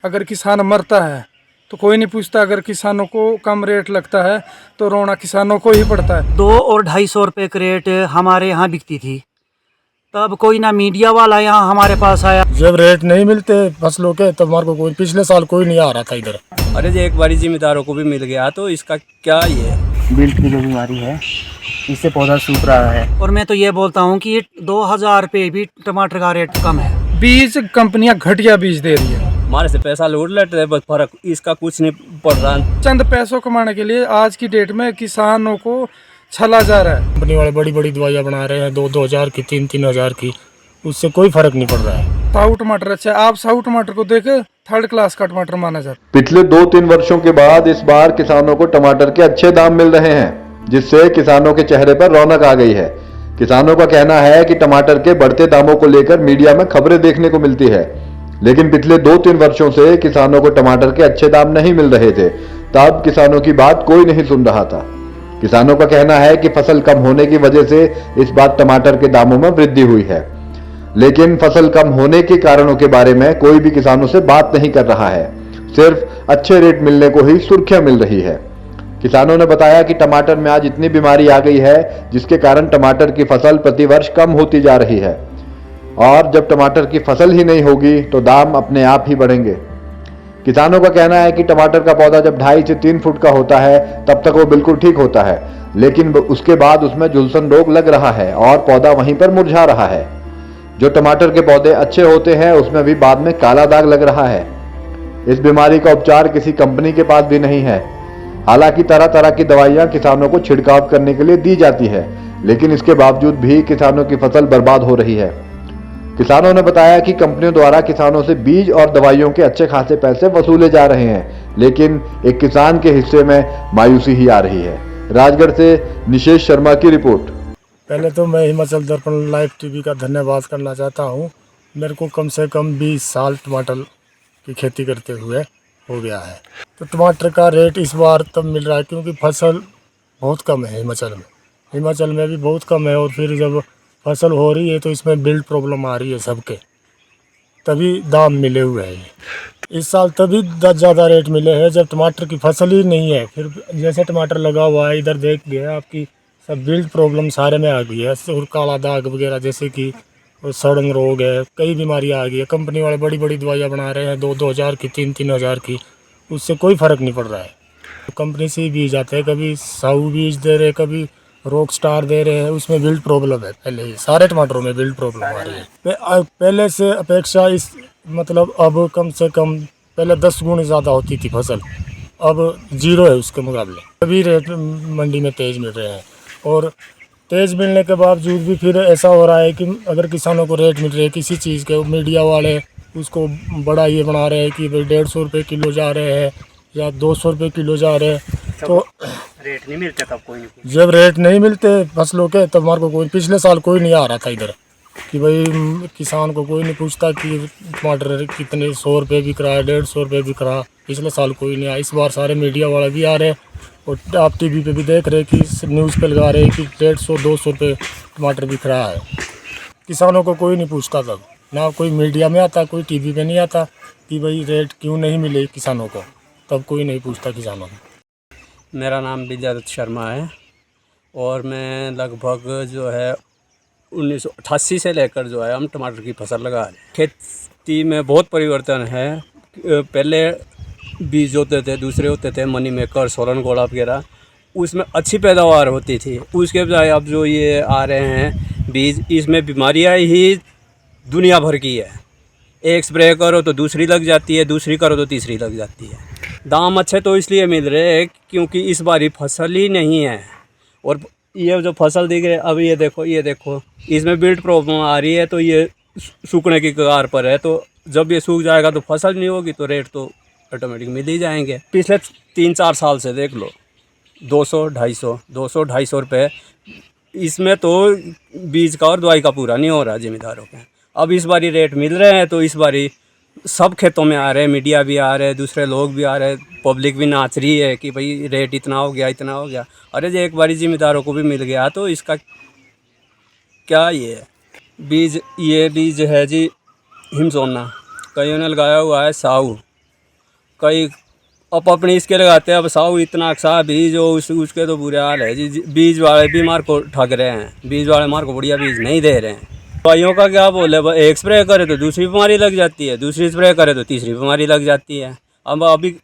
अगर किसान मरता है तो कोई नहीं पूछता, अगर किसानों को कम रेट लगता है तो रोना किसानों को ही पड़ता है। 200 और 250 रुपये का रेट हमारे यहाँ बिकती थी, तब कोई ना मीडिया वाला यहाँ हमारे पास आया। जब रेट नहीं मिलते फसलों के तब हमारे को कोई, पिछले साल कोई नहीं आ रहा था इधर। अरे जो एक बारी जिम्मेदारों को भी मिल गया तो इसका क्या ये बिल्ट की जो बीमारी है इससे पौधा सूख रहा है। और मैं तो ये बोलता हूँ कि 2000 रुपये भी टमाटर का रेट कम है। बीज कंपनियां घटिया बीज दे रही है, हमारे से पैसा लूट लेते हैं, बस फर्क इसका कुछ नहीं पड़ रहा। चंद पैसों कमाने के लिए आज की डेट में किसानों को छला जा रहा है। कंपनी वाले बड़ी बड़ी दवाइयाँ बना रहे हैं 2-2 हज़ार की, 3-3 हज़ार की, उससे कोई फर्क नहीं पड़ रहा है। साहू टमाटर अच्छा है, आप साहू टमाटर को देखे थर्ड क्लास का टमाटर माना जाता है। पिछले 2-3 वर्षों के बाद इस बार किसानों को टमाटर के अच्छे दाम मिल रहे हैं, जिससे किसानों के चेहरे पर रौनक आ गई है। किसानों का कहना है कि टमाटर के बढ़ते दामों को लेकर मीडिया में खबरें देखने को मिलती है, लेकिन पिछले 2-3 वर्षों से किसानों को टमाटर के अच्छे दाम नहीं मिल रहे थे, तब किसानों की बात कोई नहीं सुन रहा था। किसानों का कहना है कि फसल कम होने की वजह से इस बार टमाटर के दामों में वृद्धि हुई है, लेकिन फसल कम होने के कारणों के बारे में कोई भी किसानों से बात नहीं कर रहा है। सिर्फ अच्छे रेट मिलने को ही सुर्खियां मिल रही है। किसानों ने बताया कि टमाटर में आज इतनी बीमारी आ गई है जिसके कारण टमाटर की फसल प्रतिवर्ष कम होती जा रही है, और जब टमाटर की फसल ही नहीं होगी तो दाम अपने आप ही बढ़ेंगे। किसानों का कहना है कि टमाटर का पौधा जब 2.5 से 3 फुट का होता है तब तक वो बिल्कुल ठीक होता है, लेकिन उसके बाद उसमें झुलसन रोग लग रहा है और पौधा वहीं पर मुरझा रहा है। जो टमाटर के पौधे अच्छे होते हैं उसमें भी बाद में काला दाग लग रहा है। इस बीमारी का उपचार किसी कंपनी के पास भी नहीं है। हालांकि तरह तरह की दवाइयां किसानों को छिड़काव करने के लिए दी जाती है, लेकिन इसके बावजूद भी किसानों की फसल बर्बाद हो रही है। किसानों ने बताया कि कंपनियों द्वारा किसानों से बीज और दवाइयों के अच्छे खासे पैसे वसूले जा रहे हैं, लेकिन एक किसान के हिस्से में मायूसी ही आ रही है। राजगढ़ से निशेष शर्मा की रिपोर्ट। पहले तो मैं हिमाचल दर्पण लाइव टीवी का धन्यवाद करना चाहता हूँ। मेरे को कम से कम 20 साल टमाटर की खेती करते हुए हो गया है। तो टमाटर का रेट इस बार तब मिल रहा है क्योंकि फसल बहुत कम है हिमाचल में भी बहुत कम है, और फिर जब फसल हो रही है तो इसमें बिल्ड प्रॉब्लम आ रही है सबके, तभी दाम मिले हुए हैं। इस साल तभी ज़्यादा रेट मिले हैं जब टमाटर की फसल ही नहीं है। फिर जैसे टमाटर लगा हुआ है इधर देख गया आपकी सब बिल्ड प्रॉब्लम सारे में आ गई है, और काला दाग वगैरह जैसे कि सड़न रोग है, कई बीमारियां आ गई है। कंपनी वाले बड़ी बड़ी दवाइयां बना रहे हैं 2-2 हज़ार की, 3-3 हज़ार की, उससे कोई फ़र्क नहीं पड़ रहा है। कंपनी से ही बीज आते हैं, कभी साहू बीज दे रहे, कभी रॉक स्टार दे रहे हैं, उसमें बिल्ड प्रॉब्लम है। पहले ही सारे टमाटरों में बिल्ड प्रॉब्लम आ रही है। पहले से अपेक्षा इस मतलब अब कम से कम पहले 10 गुना ज़्यादा होती थी फसल, अब 0 है उसके मुकाबले। अभी रेट मंडी में तेज़ मिल रहे हैं, और तेज़ मिलने के बावजूद भी फिर ऐसा हो रहा है कि अगर किसानों को रेट मिल रहे है किसी चीज़ के, मीडिया वाले उसको बड़ा ये बना रहे हैं कि भाई 150 रुपये किलो जा रहे हैं या 200 रुपये किलो जा रहे हैं। तो रेट नहीं मिलते तब कोई नहीं। जब रेट नहीं मिलते फसलों के तब हमारे को कोई, पिछले साल कोई नहीं आ रहा था इधर कि भाई किसान को कोई नहीं पूछता कि टमाटर कितने 100 रुपये बिक रहा है, 150 रुपये बिक रहा। पिछले साल कोई नहीं आया, इस बार सारे मीडिया वाले भी आ रहे हैं, और आप टीवी पे भी देख रहे कि न्यूज़ पे लगा रहे कि 150-200 रुपये टमाटर बिक रहा है। किसानों को कोई नहीं पूछता, तब ना कोई मीडिया में आता, कोई टीवी पे नहीं आता कि भाई रेट क्यों नहीं मिले किसानों को, तब कोई नहीं पूछता किसानों को। मेरा नाम विजय शर्मा है, और मैं लगभग जो है 1988 से लेकर जो है हम टमाटर की फसल लगा रहे हैं। खेती में बहुत परिवर्तन है। पहले बीज होते थे, दूसरे होते थे मनी मेकर, सोलन गोला वगैरह, उसमें अच्छी पैदावार होती थी। उसके बजाय अब जो ये आ रहे हैं बीज, इसमें बीमारियां ही दुनिया भर की है। एक स्प्रे करो तो दूसरी लग जाती है, दूसरी करो तो तीसरी लग जाती है। दाम अच्छे तो इसलिए मिल रहे हैं क्योंकि इस बार फसल ही नहीं है, और ये जो फसल दिख रहे अब ये देखो इसमें बिल्ड प्रॉब्लम आ रही है, तो ये सूखने की कगार पर है। तो जब ये सूख जाएगा तो फसल नहीं होगी तो रेट तो ऑटोमेटिक मिल ही जाएंगे। पिछले 3-4 साल से देख लो 200-250 रुपये, इसमें तो बीज का और दवाई का पूरा नहीं हो रहा जिम्मेदारों के। अब इस बारी रेट मिल रहे हैं तो इस बारी सब खेतों में आ रहे हैं, मीडिया भी आ रहे हैं, दूसरे लोग भी आ रहे हैं, पब्लिक भी नाच रही है कि भाई रेट इतना हो गया, इतना हो गया। अरे जो एक बारी जिम्मेदारों को भी मिल गया तो इसका क्या ये बीज, ये बीज है जी हिमसोना, कईयों ने लगाया हुआ है साहू, कई अब अपनी इसके लगाते हैं। अब साहू इतना सा बीज हो उसके तो बुरे हाल है जी। बीज वाले भी मार को ठग रहे हैं, बीज वाले मार को बढ़िया बीज नहीं दे रहे हैं। दवाइयों का क्या बोले, एक स्प्रे करे तो दूसरी बीमारी लग जाती है, दूसरी स्प्रे करे तो तीसरी बीमारी लग जाती है। अब अभी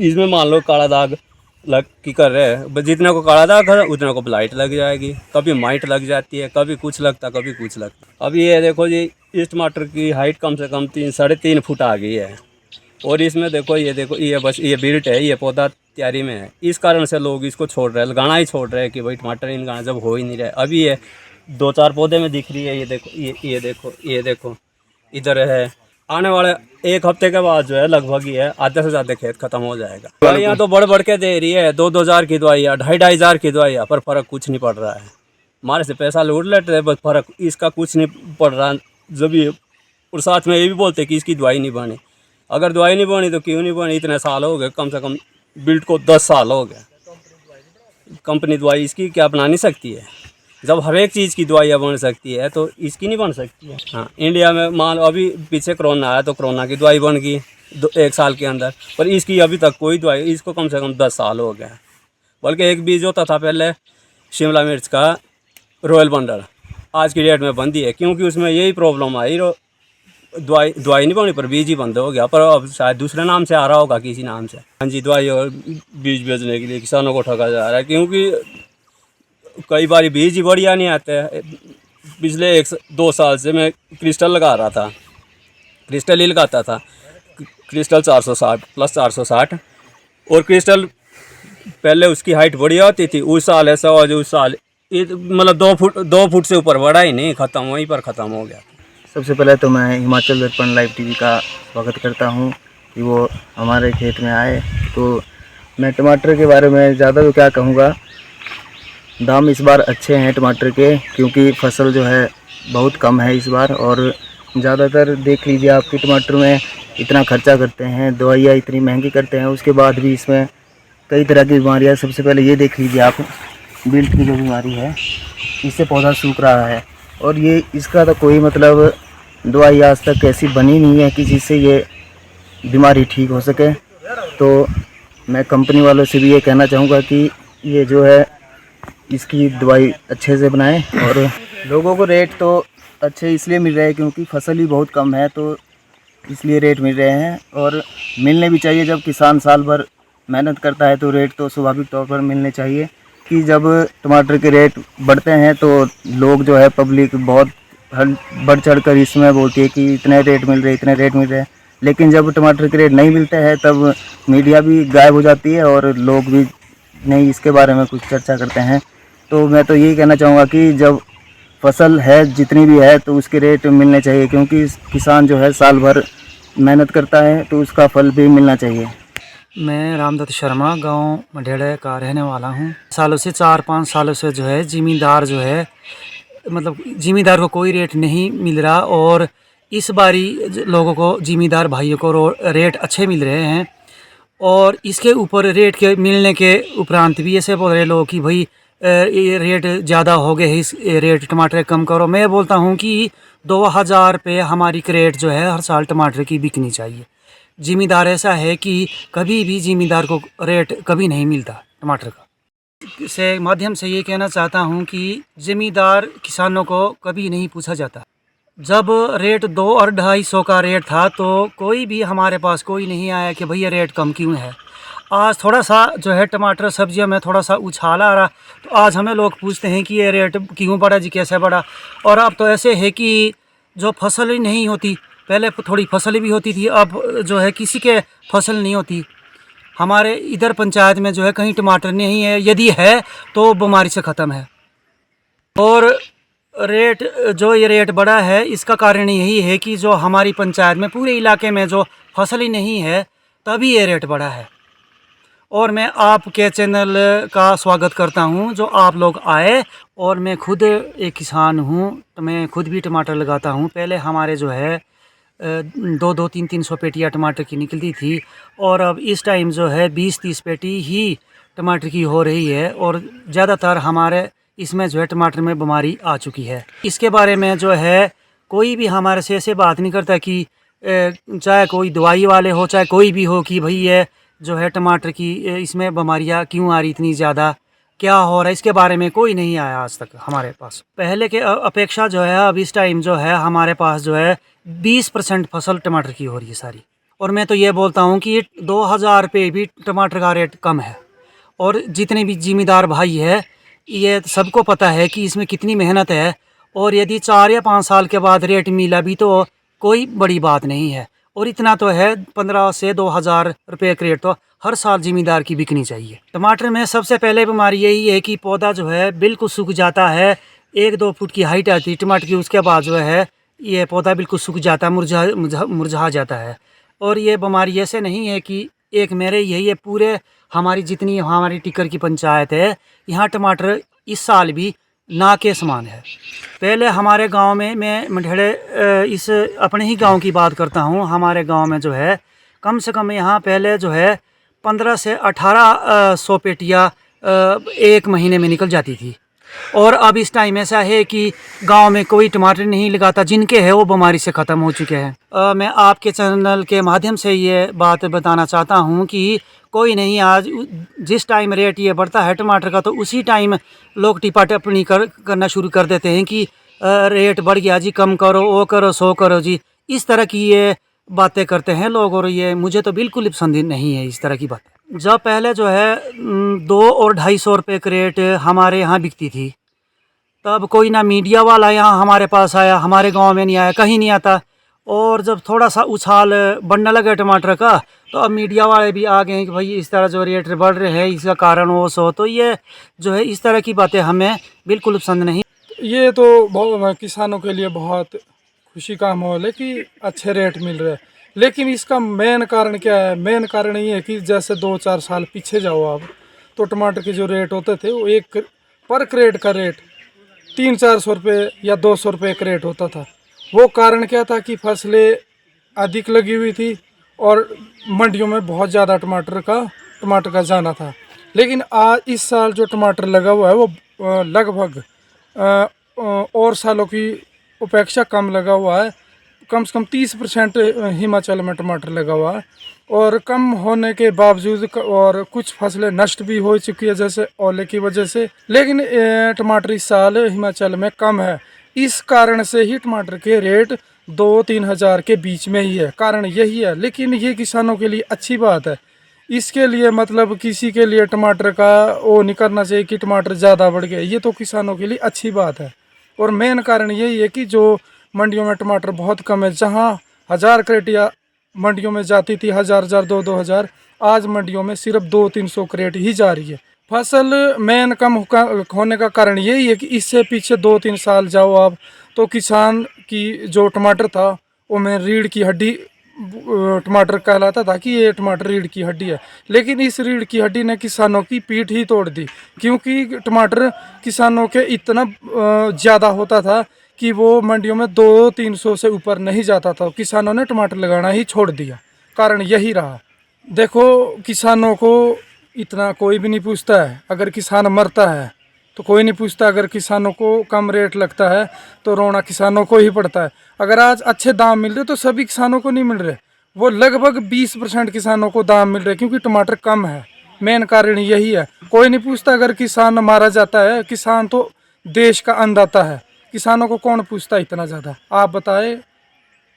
इसमें मान लो काला दाग लग की कर रहे हैं, जितने को काला दाग है उतने को ब्लाइट लग जाएगी, कभी माइट लग जाती है, कभी कुछ लगता कभी कुछ लगता। अब ये देखो जी, इस टमाटर की हाइट कम से कम 3-3.5 फुट आ गई है। और इसमें देखो ये बस ये बिल्ट है, ये पौधा तैयारी में है। इस कारण से लोग इसको छोड़ रहे हैं, लगाना ही छोड़ रहे हैं कि भाई टमाटर इनका जब हो ही नहीं रहा है। अभी ये 2-4 पौधे में दिख रही है, ये देखो, ये देखो इधर है। आने वाले 1 हफ्ते के बाद जो है लगभग ये आधे से ज़्यादा खेत खत्म हो जाएगा। दवाइयाँ तो बढ़ के दे रही है, 2-2 हज़ार की दवाइयाँ, 2,500 हज़ार की दवाइयाँ, पर फ़र्क कुछ नहीं पड़ रहा है। हमारे से पैसा लूट लेते हैं, बस फ़र्क इसका कुछ नहीं पड़ रहा। जब ये और साथ में ये भी बोलते कि इसकी दवाई नहीं बनी। अगर दवाई नहीं बनी तो क्यों नहीं बनी? इतने साल हो गए, कम से कम बिल्ट को 10 साल हो गए। कंपनी दवाई इसकी क्या बना नहीं सकती है? जब हर एक चीज़ की दवाइयाँ बन सकती है तो इसकी नहीं बन सकती है। हाँ, इंडिया में मान लो अभी पीछे कोरोना आया तो कोरोना की दवाई बन गई 1 साल के अंदर, पर इसकी अभी तक कोई दवाई, इसको कम से कम 10 साल हो गए। बल्कि एक बीज होता था पहले शिमला मिर्च का रॉयल बंडल, आज की डेट में बंदी है, क्योंकि उसमें यही प्रॉब्लम आई, दवाई नहीं बनी पर बीज ही बंद हो गया। पर अब शायद दूसरे नाम से आ रहा होगा, किसी नाम से। हाँ जी, दवाई और बीज बेचने के लिए किसानों को ठगा जा रहा है, क्योंकि कई बार बीज ही बढ़िया नहीं आते हैं। पिछले 1-2 साल से मैं क्रिस्टल लगा रहा था, क्रिस्टल ही लगाता था, क्रिस्टल 460 प्लस 460। और क्रिस्टल पहले उसकी हाइट बढ़िया होती थी, उस साल ऐसा हुआ जो उस साल ये मतलब 2 फुट से ऊपर बढ़ा ही नहीं, ख़त्म वहीं पर ख़त्म हो गया। सबसे पहले तो मैं हिमाचल दर्पण लाइव टीवी का स्वागत करता हूं कि वो हमारे खेत में आए। तो मैं टमाटर के बारे में ज़्यादा तो क्या कहूँगा, दाम इस बार अच्छे हैं टमाटर के, क्योंकि फसल जो है बहुत कम है इस बार। और ज़्यादातर देख लीजिए आपके टमाटर में इतना खर्चा करते हैं, दवाइयाँ इतनी महंगी करते हैं, उसके बाद भी इसमें कई तरह की बीमारियाँ। सबसे पहले ये देख लीजिए आप, बिल्ट की जो बीमारी है, इससे पौधा सूख रहा है। और ये इसका तो कोई मतलब दवाई आज तक ऐसी बनी नहीं है कि जिससे ये बीमारी ठीक हो सके। तो मैं कंपनी वालों से भी ये कहना चाहूँगा कि ये जो है इसकी दवाई अच्छे से बनाएं। और लोगों को रेट तो अच्छे इसलिए मिल रहे हैं क्योंकि फसल ही बहुत कम है, तो इसलिए रेट मिल रहे हैं। और मिलने भी चाहिए, जब किसान साल भर मेहनत करता है तो रेट तो स्वाभाविक तौर पर मिलने चाहिए। कि जब टमाटर के रेट बढ़ते हैं तो लोग जो है पब्लिक बहुत बढ़ चढ़ कर इसमें बोलती है कि इतने रेट मिल रहे, इतने रेट मिल रहे हैं। लेकिन जब टमाटर के रेट नहीं मिलते हैं तब मीडिया भी गायब हो जाती है और लोग भी नहीं इसके बारे में कुछ चर्चा करते हैं। तो मैं तो यही कहना चाहूँगा कि जब फसल है जितनी भी है तो उसके रेट मिलने चाहिए, क्योंकि किसान जो है साल भर मेहनत करता है तो उसका फल भी मिलना चाहिए। मैं रामदत्त शर्मा गांव मढेड़े का रहने वाला हूं। सालों से 4-5 सालों से जो है ज़मींदार जो है, मतलब ज़मींदार को कोई रेट नहीं मिल रहा। और इस बारी लोगों को, ज़मींदार भाइयों को रेट अच्छे मिल रहे हैं। और इसके ऊपर रेट के मिलने के उपरांत भी ऐसे बोल रहे लोग कि भाई ये रेट ज़्यादा हो गए, इस रेट टमाटर कम करो। मैं बोलता हूँ कि 2,000 रुपये हमारी क्रेट जो है हर साल टमाटर की बिकनी चाहिए। ज़मींदार ऐसा है कि कभी भी ज़मींदार को रेट कभी नहीं मिलता टमाटर का। से माध्यम से ये कहना चाहता हूँ कि ज़मींदार किसानों को कभी नहीं पूछा जाता। जब रेट 2 और 250 का रेट था तो कोई भी हमारे पास कोई नहीं आया कि भैया रेट कम क्यों है। आज थोड़ा सा जो है टमाटर सब्जियों में थोड़ा सा उछाल आ रहा, तो आज हमें लोग पूछते हैं कि ये रेट क्यों बढ़ा जी, कैसे बढ़ा। और अब तो ऐसे है कि जो फसल ही नहीं होती, पहले थोड़ी फसल भी होती थी, अब जो है किसी के फसल नहीं होती। हमारे इधर पंचायत में जो है कहीं टमाटर नहीं है, यदि है तो बीमारी से ख़त्म है। और रेट जो ये रेट बढ़ा है इसका कारण यही है कि जो हमारी पंचायत में पूरे इलाके में जो फसल ही नहीं है तभी ये रेट बढ़ा है। और मैं आपके चैनल का स्वागत करता हूं जो आप लोग आए। और मैं खुद एक किसान हूं, तो मैं खुद भी टमाटर लगाता हूं। पहले हमारे जो है 2-2, 300 पेटियाँ टमाटर की निकलती थी, और अब इस टाइम जो है 20-30 पेटी ही टमाटर की हो रही है। और ज़्यादातर हमारे इसमें जो है टमाटर में बीमारी आ चुकी है। इसके बारे में जो है कोई भी हमारे से ऐसे बात नहीं करता कि चाहे कोई दवाई वाले हो चाहे कोई भी हो कि भाई ये जो है टमाटर की इसमें बीमारियां क्यों आ रही इतनी ज़्यादा, क्या हो रहा है, इसके बारे में कोई नहीं आया आज तक हमारे पास। पहले के अपेक्षा जो है अब इस टाइम जो है हमारे पास जो है 20% फसल टमाटर की हो रही है सारी। और मैं तो ये बोलता हूँ कि 2000 रुपये भी टमाटर का रेट कम है। और जितने भी ज़िम्मेदार भाई है ये सबको पता है कि इसमें कितनी मेहनत है। और यदि 4 या 5 साल के बाद रेट मिला भी तो कोई बड़ी बात नहीं है। और इतना तो है 15 से 2000 रुपये का रेट तो हर साल ज़िम्मेदार की बिकनी चाहिए। टमाटर में सबसे पहले बीमारी यही है कि पौधा जो है बिल्कुल सूख जाता है। 1-2 फुट की हाइट आती है टमाटर की, उसके बाद जो है ये पौधा बिल्कुल सूख जाता है, मुरझा जाता है। और ये बीमारी ऐसे नहीं है कि एक मेरे यही है, पूरे हमारी टिक्कर की पंचायत है, यहाँ टमाटर इस साल भी ना के समान है। पहले हमारे गांव में, मैं मढ़ेड़े इस अपने ही गांव की बात करता हूँ, हमारे गांव में जो है कम से कम यहाँ पहले जो है 15 से 1800 पेटियाँ एक महीने में निकल जाती थी। और अब इस टाइम ऐसा है कि गांव में कोई टमाटर नहीं लगाता, जिनके है वो बीमारी से ख़त्म हो चुके हैं। मैं आपके चैनल के माध्यम से ये बात बताना चाहता हूँ कि कोई नहीं, आज जिस टाइम रेट ये बढ़ता है टमाटर का तो उसी टाइम लोग टिपा टिप्पणी करना शुरू कर देते हैं कि रेट बढ़ गया जी, कम करो, वो करो, सो करो जी। इस तरह की ये बातें करते हैं लोग और ये मुझे तो बिल्कुल पसंद नहीं है इस तरह की बातें। जब पहले जो है 2 और 250 रुपये का रेट हमारे यहाँ बिकती थी, तब कोई ना मीडिया वाला यहाँ हमारे पास आया, हमारे गांव में नहीं आया, कहीं नहीं आता। और जब थोड़ा सा उछाल बढ़ने लगा टमाटर का तो अब मीडिया वाले भी आ गए हैं कि भाई इस तरह जो रेट बढ़ रहे हैं इसका कारण वो सो। तो ये जो है इस तरह की बातें हमें बिल्कुल पसंद नहीं। ये तो किसानों के लिए बहुत खुशी का माहौल है कि अच्छे रेट मिल रहे हैं, लेकिन इसका मेन कारण क्या है? मेन कारण ये है कि जैसे 2-4 साल पीछे जाओ आप तो टमाटर के जो रेट होते थे वो एक पर क्रेट का रेट 300-400 रुपये या 200 रुपये का रेट होता था। वो कारण क्या था कि फसलें अधिक लगी हुई थी और मंडियों में बहुत ज़्यादा टमाटर का जाना था। लेकिन आज इस साल जो टमाटर लगा हुआ है वो लगभग और सालों की अपेक्षा कम लगा हुआ है। कम से कम 30% हिमाचल में टमाटर लगा हुआ है और कम होने के बावजूद और कुछ फसलें नष्ट भी हो चुकी है जैसे ओले की वजह से। लेकिन टमाटर इस साल हिमाचल में कम है, इस कारण से ही टमाटर के रेट 2-3 हज़ार के बीच में ही है, कारण यही है। लेकिन ये किसानों के लिए अच्छी बात है। इसके लिए मतलब किसी के लिए टमाटर का वो नहीं करना चाहिए कि टमाटर ज़्यादा बढ़ गए, ये तो किसानों के लिए अच्छी बात है। और मेन कारण यही है कि जो मंडियों में टमाटर बहुत कम है, जहाँ 1000 क्रेटियाँ मंडियों में जाती थी, 1000 2-2 हज़ार, आज मंडियों में सिर्फ 200-300 क्रेट ही जा रही है। फसल मेन कम होने का कारण यही है कि इससे पीछे 2-3 साल जाओ आप तो किसान की जो टमाटर था वो में रीढ़ की हड्डी टमाटर कहलाता था कि ये टमाटर रीढ़ की हड्डी है। लेकिन इस रीढ़ की हड्डी ने किसानों की पीठ ही तोड़ दी, क्योंकि टमाटर किसानों के इतना ज़्यादा होता था कि वो मंडियों में 200-300 से ऊपर नहीं जाता था। किसानों ने टमाटर लगाना ही छोड़ दिया, कारण यही रहा। देखो, किसानों को इतना कोई भी नहीं पूछता है। अगर किसान मरता है तो कोई नहीं पूछता, अगर किसानों को कम रेट लगता है तो रोना किसानों को ही पड़ता है। अगर आज अच्छे दाम मिल रहे तो सभी किसानों को नहीं मिल रहे, वो लगभग 20% किसानों को दाम मिल रहे क्योंकि टमाटर कम है। मेन कारण यही है, कोई नहीं पूछता। अगर किसान मारा जाता है, किसान तो देश का अन्नदाता है, किसानों को कौन पूछता है इतना ज़्यादा? आप बताए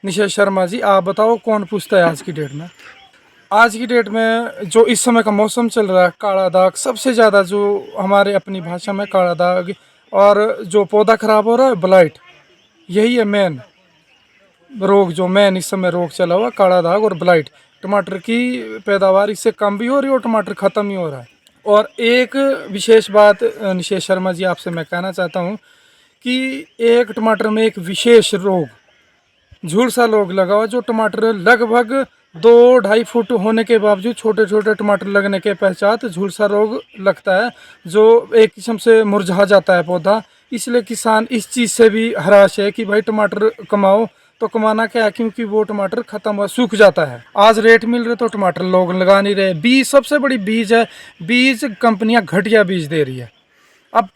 निशेष शर्मा जी, आप बताओ कौन पूछता है आज की डेट में? आज की डेट में जो इस समय का मौसम चल रहा है, काला दाग सबसे ज़्यादा, जो हमारे अपनी भाषा में काला दाग, और जो पौधा ख़राब हो रहा है ब्लाइट, यही है मेन रोग। जो मेन इस समय रोग चला हुआ काला दाग और ब्लाइट। टमाटर की पैदावार इससे कम भी हो रही है और टमाटर ख़त्म ही हो रहा है। और एक विशेष बात निशेष शर्मा जी आपसे मैं कहना चाहता हूँ कि एक टमाटर में एक विशेष रोग झुलसा रोग लगा हुआ, जो टमाटर लगभग 2-2.5 फुट होने के बावजूद छोटे छोटे टमाटर लगने के पश्चात झुलसा रोग लगता है, जो एक किस्म से मुरझा जाता है पौधा। इसलिए किसान इस चीज़ से भी हराश है कि भाई टमाटर कमाओ तो कमाना क्या है, क्योंकि वो टमाटर ख़त्म हुआ, सूख जाता है। आज रेट मिल रहे तो टमाटर लोग लगा नहीं रहे। बीज सबसे बड़ी बीज है, बीज कंपनियां घटिया बीज दे रही है। अब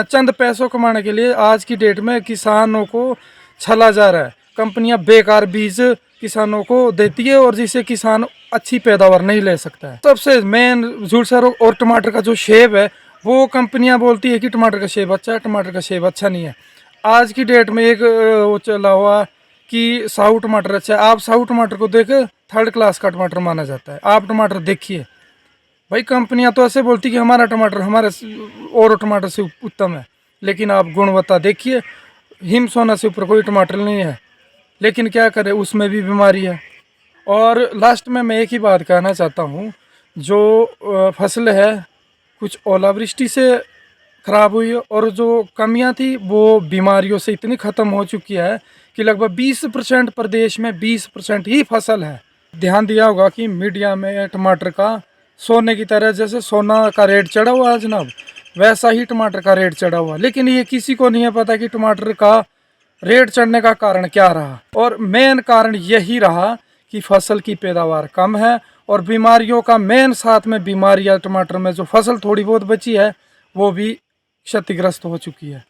चंद पैसों कमाने के लिए आज की डेट में किसानों को छला जा रहा है। कंपनियां बेकार बीज किसानों को देती है और जिससे किसान अच्छी पैदावार नहीं ले सकता है। सबसे मेन झूठ सर, और टमाटर का जो शेप है वो कंपनियां बोलती है कि टमाटर का शेप अच्छा है, टमाटर का शेप अच्छा नहीं है। आज की डेट में एक वो चला हुआ कि साहू टमाटर अच्छा है। आप साहू टमाटर को देख थर्ड क्लास का टमाटर माना जाता है। आप टमाटर देखिए भाई, कंपनियां तो ऐसे बोलती कि हमारा टमाटर हमारे और टमाटर से उत्तम है, लेकिन आप गुणवत्ता देखिए, हिम सोना से ऊपर कोई टमाटर नहीं है। लेकिन क्या करें, उसमें भी बीमारी है। और लास्ट में मैं एक ही बात कहना चाहता हूँ, जो फसल है कुछ ओलावृष्टि से ख़राब हुई है और जो कमियां थी वो बीमारियों से इतनी ख़त्म हो चुकी है कि लगभग 20% प्रदेश में 20% ही फसल है। ध्यान दिया होगा कि मीडिया में टमाटर का सोने की तरह, जैसे सोना का रेट चढ़ा हुआ है जनाब, वैसा ही टमाटर का रेट चढ़ा हुआ। लेकिन ये किसी को नहीं है पता कि टमाटर का रेट चढ़ने का कारण क्या रहा। और मेन कारण यही रहा कि फसल की पैदावार कम है और बीमारियों का मेन, साथ में बीमारियां टमाटर में जो फसल थोड़ी बहुत बची है वो भी क्षतिग्रस्त हो चुकी है।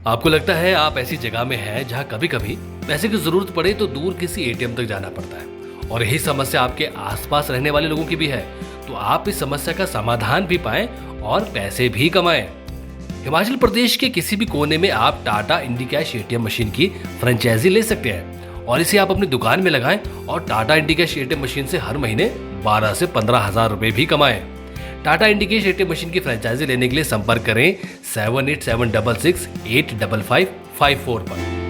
आपको लगता है आप ऐसी जगह में हैं जहां कभी कभी पैसे की जरूरत पड़े तो दूर किसी एटीएम तक जाना पड़ता है, और यही समस्या आपके आसपास रहने वाले लोगों की भी है, तो आप इस समस्या का समाधान भी पाएं और पैसे भी कमाएं। हिमाचल प्रदेश के किसी भी कोने में आप टाटा इंडिकैश एटीएम मशीन की फ्रेंचाइजी ले सकते हैं और इसे आप अपनी दुकान में लगाएं और टाटा इंडिकैश एटीएम मशीन से हर महीने 12 से 15 हजार रुपए भी कमाएं। टाटा इंडिकैश एटीएम मशीन की फ्रेंचाइजी लेने के लिए संपर्क करें 7876685554 पर।